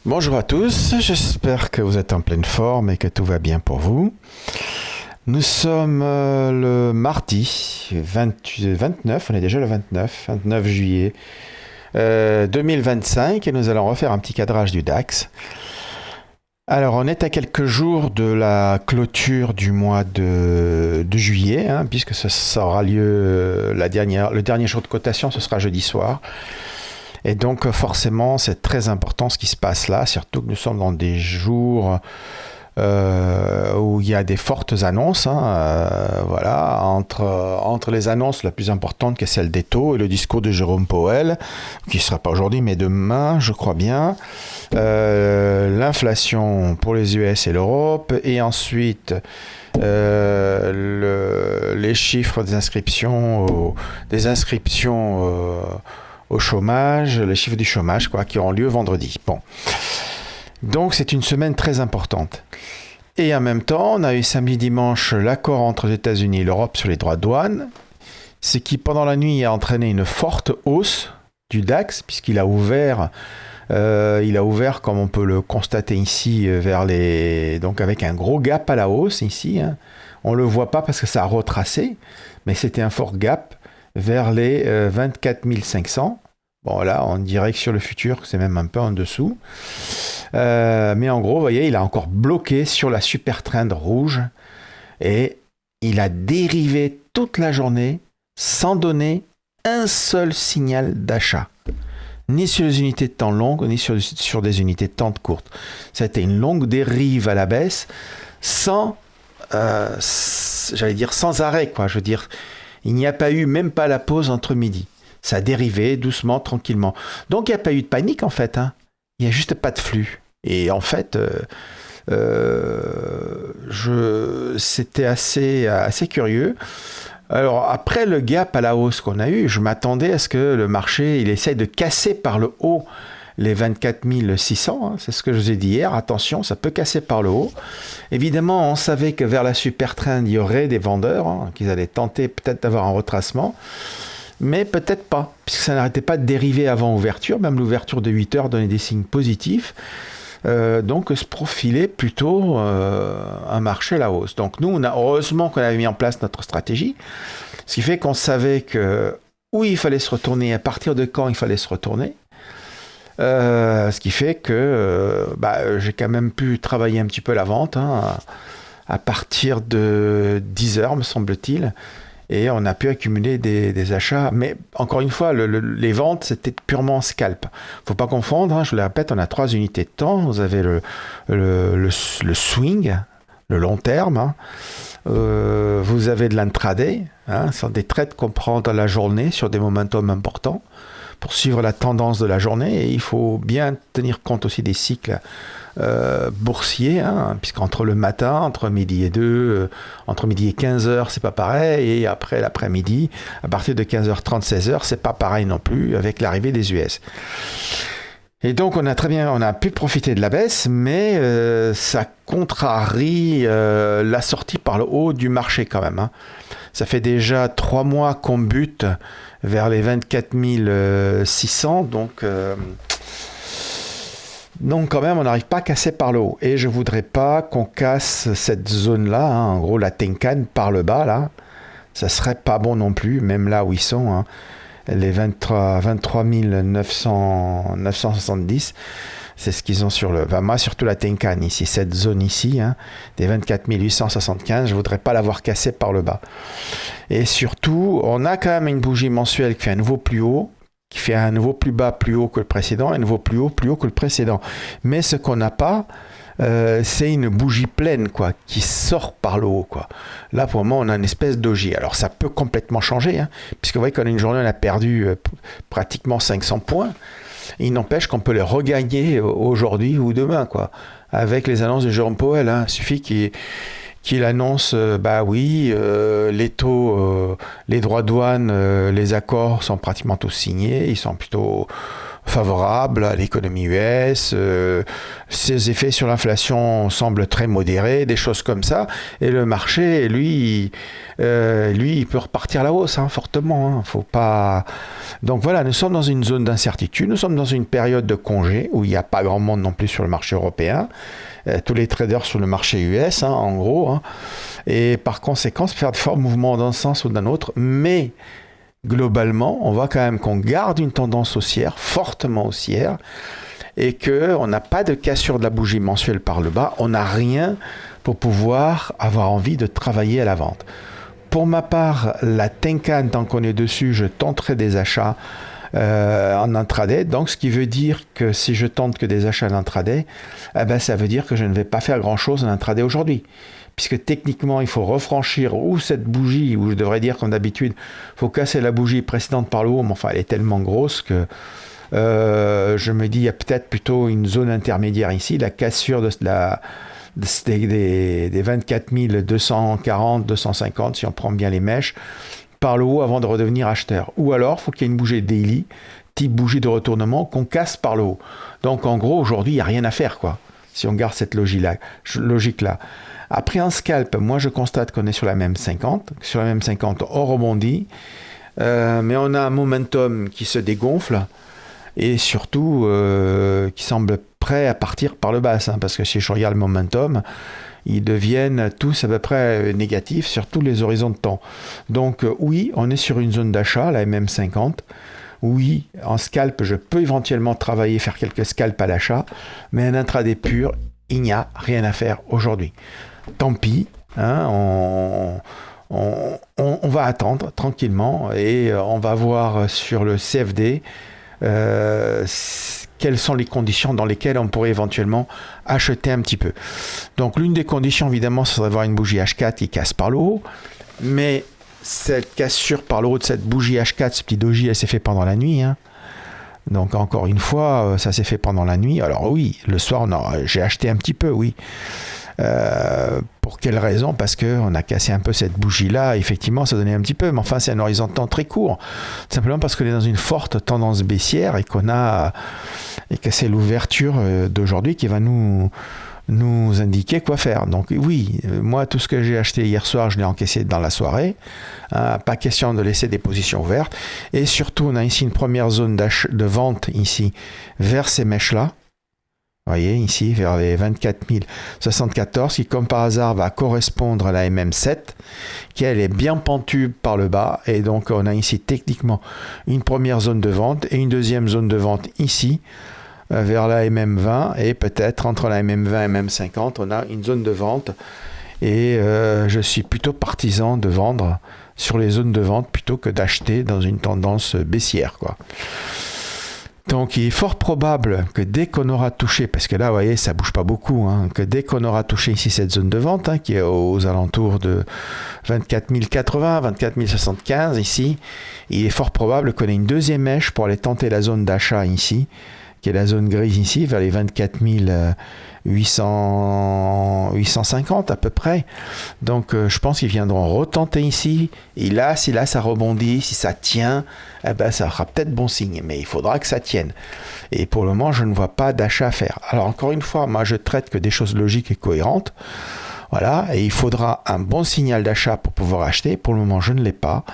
Bonjour à tous, j'espère que vous êtes en pleine forme et que tout va bien pour vous. Nous sommes le mardi 29, on est déjà le 29 juillet 2025 et nous allons refaire un petit cadrage du DAX. Alors on est à quelques jours de la clôture du mois de juillet, puisque ça aura lieu, le dernier jour de cotation, ce sera jeudi soir. Et donc forcément, c'est très important ce qui se passe là, surtout que nous sommes dans des jours où il y a des fortes annonces. Voilà, entre les annonces la plus importante qui est celle des taux et le discours de Jérôme Powell, qui ne sera pas aujourd'hui mais demain, je crois bien, l'inflation pour les US et l'Europe, et ensuite les chiffres des inscriptions au chômage, les chiffres du chômage, qui auront lieu vendredi. Bon. Donc c'est une semaine très importante. Et en même temps, on a eu samedi-dimanche l'accord entre les États-Unis et l'Europe sur les droits de douane, ce qui pendant la nuit a entraîné une forte hausse du DAX, puisqu'il a ouvert, comme on peut le constater ici, donc avec un gros gap à la hausse ici. On ne le voit pas parce que ça a retracé, mais c'était un fort gap vers les 24 500. Bon, là, on dirait que sur le futur, c'est même un peu en dessous. Mais en gros, vous voyez, il a encore bloqué sur la super trend rouge et il a dérivé toute la journée sans donner un seul signal d'achat. Ni sur les unités de temps longues, ni sur des unités de temps courtes. Ça a été une longue dérive à la baisse sans arrêt, quoi. Je veux dire, il n'y a pas eu même pas la pause entre midi. Ça a dérivé doucement, tranquillement. Donc il n'y a pas eu de panique en fait. Il n'y a juste pas de flux. Et en fait, c'était assez curieux. Alors après le gap à la hausse qu'on a eu, je m'attendais à ce que le marché il essaye de casser par le haut les 24 600, c'est ce que je vous ai dit hier, attention, ça peut casser par le haut. Évidemment, on savait que vers la super trend, il y aurait des vendeurs, qu'ils allaient tenter peut-être d'avoir un retracement, mais peut-être pas, puisque ça n'arrêtait pas de dériver avant ouverture, même l'ouverture de 8 heures donnait des signes positifs, donc se profilait plutôt un marché à la hausse. Donc nous, heureusement qu'on avait mis en place notre stratégie, ce qui fait qu'on savait où il fallait se retourner, à partir de quand il fallait se retourner. Ce qui fait que j'ai quand même pu travailler un petit peu la vente à partir de 10 heures, me semble-t-il, et on a pu accumuler des achats. Mais encore une fois, les ventes, c'était purement scalp. Faut pas confondre, je le répète, on a 3 unités de temps. Vous avez le swing, le long terme. Vous avez de l'intraday, ce sont des trades qu'on prend dans la journée sur des momentum importants pour suivre la tendance de la journée, et il faut bien tenir compte aussi des cycles boursiers, puisqu'entre le matin, entre midi et 2, entre midi et 15h, c'est pas pareil, et après l'après-midi, à partir de 15h30, 16h, c'est pas pareil non plus avec l'arrivée des US. Et donc on a pu profiter de la baisse, mais ça contrarie la sortie par le haut du marché quand même. Ça fait déjà 3 mois qu'on bute vers les 24 600, donc quand même on n'arrive pas à casser par le haut. Et je voudrais pas qu'on casse cette zone-là, en gros la Tenkan par le bas là, ça serait pas bon non plus, même là où ils sont, les 23 970, c'est ce qu'ils ont sur moi surtout la Tenkan ici, cette zone ici, des 24 875, je voudrais pas l'avoir cassée par le bas. Et surtout, on a quand même une bougie mensuelle qui fait un nouveau plus haut, qui fait un nouveau plus bas plus haut que le précédent, et un nouveau plus haut que le précédent. Mais ce qu'on n'a pas, c'est une bougie pleine qui sort par le haut. Là, pour le moment, on a une espèce d'ogie. Alors, ça peut complètement changer, puisque vous voyez qu'en une journée, on a perdu pratiquement 500 points. Il n'empêche qu'on peut les regagner aujourd'hui ou demain, avec les annonces de Jérôme Powell. Il suffit qu'il annonce, les taux, les droits de douane, les accords sont pratiquement tous signés. Ils sont plutôt favorable à l'économie US, ses effets sur l'inflation semblent très modérés, des choses comme ça, et le marché, lui, il peut repartir à la hausse, fortement. Faut pas... Donc voilà, nous sommes dans une zone d'incertitude, nous sommes dans une période de congé où il n'y a pas grand monde non plus sur le marché européen, tous les traders sur le marché US, en gros, et par conséquent, faire de forts mouvements d'un sens ou d'un autre, mais globalement, on voit quand même qu'on garde une tendance haussière, fortement haussière, et qu'on n'a pas de cassure de la bougie mensuelle par le bas, on n'a rien pour pouvoir avoir envie de travailler à la vente. Pour ma part, la Tenkan, tant qu'on est dessus, je tenterai des achats en intraday. Donc, ce qui veut dire que si je tente que des achats en intraday, ça veut dire que je ne vais pas faire grand-chose en intraday aujourd'hui. Puisque techniquement, il faut refranchir ou cette bougie, ou je devrais dire comme d'habitude, il faut casser la bougie précédente par le haut, mais enfin, elle est tellement grosse que je me dis, il y a peut-être plutôt une zone intermédiaire ici, la cassure des 24 240, 250, si on prend bien les mèches, par le haut avant de redevenir acheteur. Ou alors, il faut qu'il y ait une bougie daily, type bougie de retournement, qu'on casse par le haut. Donc, en gros, aujourd'hui, il n'y a rien à faire, quoi, si on garde cette logique-là. Après, en scalp, moi, je constate qu'on est sur la même 50. Sur la même 50, on rebondit, mais on a un momentum qui se dégonfle et surtout qui semble prêt à partir par le bas, parce que si je regarde le momentum, ils deviennent tous à peu près négatifs sur tous les horizons de temps. Donc oui, on est sur une zone d'achat, la MM50. Oui, en scalp, je peux éventuellement travailler, faire quelques scalps à l'achat, mais en intraday pur, il n'y a rien à faire aujourd'hui. Tant pis, on va attendre tranquillement et on va voir sur le CFD quelles sont les conditions dans lesquelles on pourrait éventuellement acheter un petit peu. Donc l'une des conditions évidemment, c'est d'avoir une bougie H4 qui casse par le haut, mais cette cassure par le haut de cette bougie H4, ce petit doji, elle s'est fait pendant la nuit. Donc encore une fois, ça s'est fait pendant la nuit. Alors oui, le soir, j'ai acheté un petit peu, oui. Pour quelle raison? Parce qu'on a cassé un peu cette bougie-là, effectivement, ça donnait un petit peu, mais enfin, c'est un horizon de temps très court. Simplement parce qu'on est dans une forte tendance baissière et que c'est l'ouverture d'aujourd'hui qui va nous indiquer quoi faire. Donc oui, moi, tout ce que j'ai acheté hier soir, je l'ai encaissé dans la soirée. Pas question de laisser des positions ouvertes. Et surtout, on a ici une première zone de vente ici vers ces mèches-là. Vous voyez, ici, vers les 24 074, qui, comme par hasard, va correspondre à la MM7, qui, elle, est bien pentue par le bas. Et donc, on a ici, techniquement, une première zone de vente et une deuxième zone de vente ici, vers la MM20. Et peut-être, entre la MM20 et MM50, on a une zone de vente. Et je suis plutôt partisan de vendre sur les zones de vente plutôt que d'acheter dans une tendance baissière, quoi. Donc, il est fort probable que dès qu'on aura touché, parce que là, vous voyez, ça bouge pas beaucoup, que dès qu'on aura touché ici cette zone de vente, qui est aux alentours de 24 080, 24 075 ici, il est fort probable qu'on ait une deuxième mèche pour aller tenter la zone d'achat ici, qui est la zone grise ici, vers les 24 850 à peu près. Donc je pense qu'ils viendront retenter ici. Et là, si là ça rebondit, si ça tient, ça sera peut-être bon signe. Mais il faudra que ça tienne. Et pour le moment, je ne vois pas d'achat à faire. Alors encore une fois, moi je traite que des choses logiques et cohérentes. Voilà, et il faudra un bon signal d'achat pour pouvoir acheter. Pour le moment, je ne l'ai pas.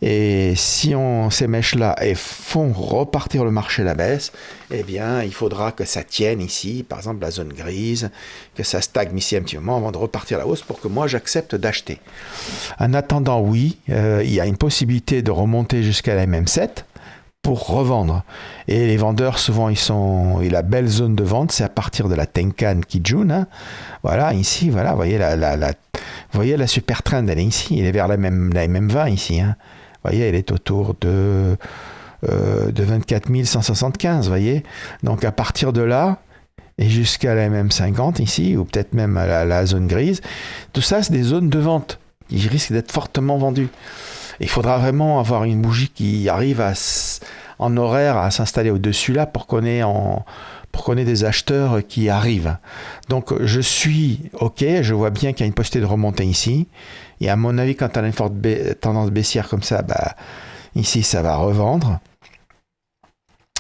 Et si ces mèches-là font repartir le marché à la baisse, eh bien, il faudra que ça tienne ici, par exemple la zone grise, que ça stagne ici un petit moment avant de repartir à la hausse pour que moi, j'accepte d'acheter. En attendant, oui, il y a une possibilité de remonter jusqu'à la MM7 pour revendre. Et les vendeurs, souvent, et la belle zone de vente, c'est à partir de la Tenkan Kijun. Voilà, ici, voilà, vous voyez la super trend, elle est ici, elle est vers la MM20 ici. Vous voyez, elle est autour de 24 175, vous voyez. Donc, à partir de là, et jusqu'à la MM50 ici, ou peut-être même à la zone grise, tout ça, c'est des zones de vente qui risquent d'être fortement vendues. Il faudra vraiment avoir une bougie qui arrive en horaire à s'installer au-dessus là pour qu'on ait des acheteurs qui arrivent. Donc, je suis OK, je vois bien qu'il y a une possibilité de remonter ici. Et à mon avis, quand on a une forte tendance baissière comme ça, ici, ça va revendre.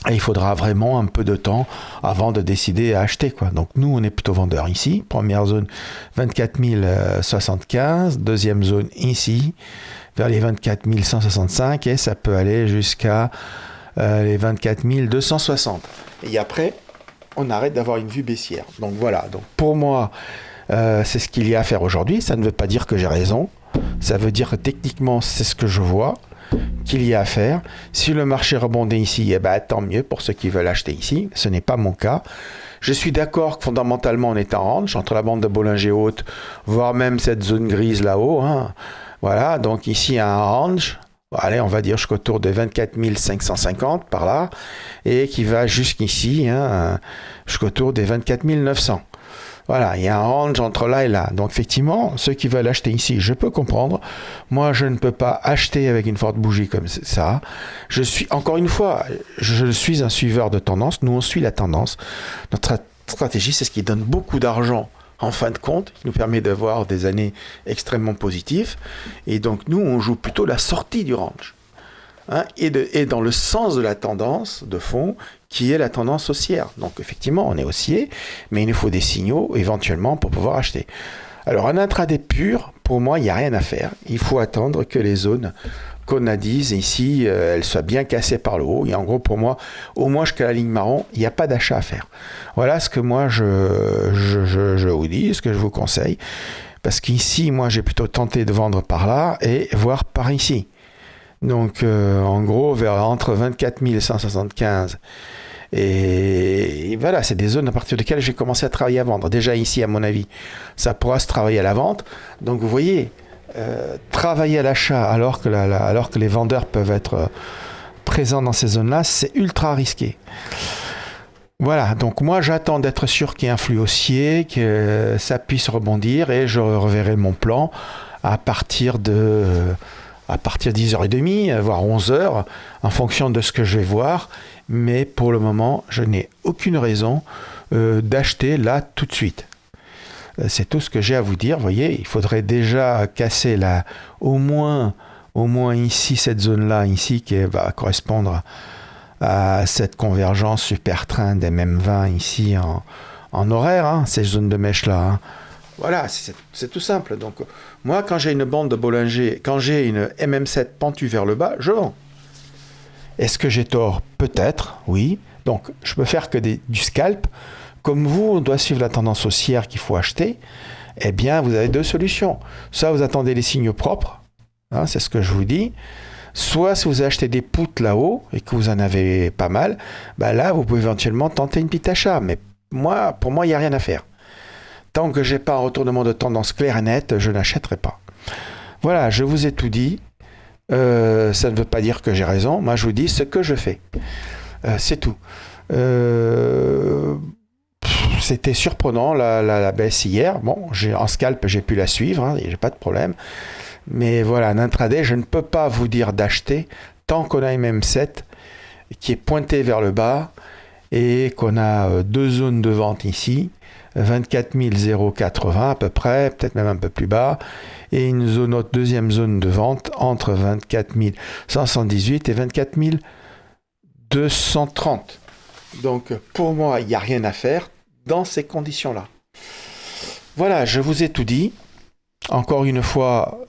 Et il faudra vraiment un peu de temps avant de décider à acheter, quoi. Donc nous, on est plutôt vendeurs ici. Première zone, 24 075. Deuxième zone ici, vers les 24 165. Et ça peut aller jusqu'à les 24 260. Et après, on arrête d'avoir une vue baissière. Donc voilà. Donc pour moi, c'est ce qu'il y a à faire aujourd'hui. Ça ne veut pas dire que j'ai raison. Ça veut dire que techniquement, c'est ce que je vois qu'il y a à faire. Si le marché rebondit ici, eh ben, tant mieux pour ceux qui veulent acheter ici. Ce n'est pas mon cas. Je suis d'accord que fondamentalement, on est en range entre la bande de Bollinger haute, voire même cette zone grise là-haut. Hein. Voilà, donc ici, un range. Allez, on va dire jusqu'autour de 24 550 par là, et qui va jusqu'ici, hein, jusqu'autour des 24 900. Voilà, il y a un range entre là et là. Donc effectivement, ceux qui veulent acheter ici, je peux comprendre. Moi, je ne peux pas acheter avec une forte bougie comme ça. Je suis, encore une fois, je suis un suiveur de tendance. Nous, on suit la tendance. Notre stratégie, c'est ce qui donne beaucoup d'argent en fin de compte, qui nous permet d'avoir des années extrêmement positives. Et donc, nous, on joue plutôt la sortie du range. Hein, et dans le sens de la tendance de fond, qui est la tendance haussière. Donc effectivement, on est haussier, mais il nous faut des signaux éventuellement pour pouvoir acheter. Alors un intraday pur, pour moi, il n'y a rien à faire. Il faut attendre que les zones qu'on a dites ici, elles soient bien cassées par le haut. Et en gros, pour moi, au moins jusqu'à la ligne marron, il n'y a pas d'achat à faire. Voilà ce que moi, je vous dis, ce que je vous conseille. Parce qu'ici, moi, j'ai plutôt tenté de vendre par là et voir par ici. Donc, en gros, entre 24 175 et voilà, c'est des zones à partir desquelles j'ai commencé à travailler à vendre. Déjà ici, à mon avis, ça pourra se travailler à la vente. Donc, vous voyez, travailler à l'achat alors que les vendeurs peuvent être présents dans ces zones-là, c'est ultra risqué. Voilà, donc moi, j'attends d'être sûr qu'il y ait un flux haussier, que ça puisse rebondir et je reverrai mon plan à partir de 10h30, voire 11h, en fonction de ce que je vais voir. Mais pour le moment, je n'ai aucune raison d'acheter là tout de suite. C'est tout ce que j'ai à vous dire. Vous voyez, il faudrait déjà casser au moins ici, cette zone-là, ici, qui va correspondre à cette convergence super trend des MM20 ici en horaire, hein, ces zones de mèche-là. Hein. Voilà, c'est tout simple. Donc, moi, quand j'ai une bande de Bollinger, quand j'ai une MM7 pentue vers le bas, je vends. Est-ce que j'ai tort? Peut-être, oui. Donc, je peux faire que du scalp. Comme vous, on doit suivre la tendance haussière qu'il faut acheter. Eh bien, vous avez deux solutions. Soit vous attendez les signaux propres, hein, c'est ce que je vous dis. Soit si vous achetez des poutres là-haut et que vous en avez pas mal, ben là, vous pouvez éventuellement tenter une petite achat. Mais pour moi, il n'y a rien à faire. Tant que je n'ai pas un retournement de tendance clair et net, je n'achèterai pas. Voilà, je vous ai tout dit. Ça ne veut pas dire que j'ai raison. Moi, je vous dis ce que je fais. C'est tout. C'était surprenant la baisse hier. Bon, en scalp, j'ai pu la suivre. Hein, j'ai pas de problème. Mais voilà, en intraday, je ne peux pas vous dire d'acheter tant qu'on a une MM7 qui est pointée vers le bas et qu'on a deux zones de vente ici. 24 080 à peu près, peut-être même un peu plus bas, et notre deuxième zone de vente entre 24 518 et 24 230. Donc pour moi, il n'y a rien à faire dans ces conditions-là. Voilà, je vous ai tout dit. Encore une fois,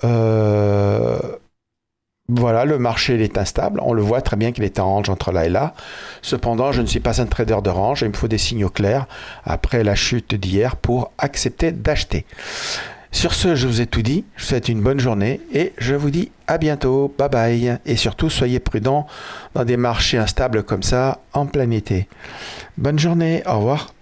voilà, le marché il est instable. On le voit très bien qu'il est en range entre là et là. Cependant, je ne suis pas un trader de range. Il me faut des signaux clairs après la chute d'hier pour accepter d'acheter. Sur ce, je vous ai tout dit. Je vous souhaite une bonne journée et je vous dis à bientôt. Bye bye. Et surtout, soyez prudents dans des marchés instables comme ça en plein été. Bonne journée. Au revoir.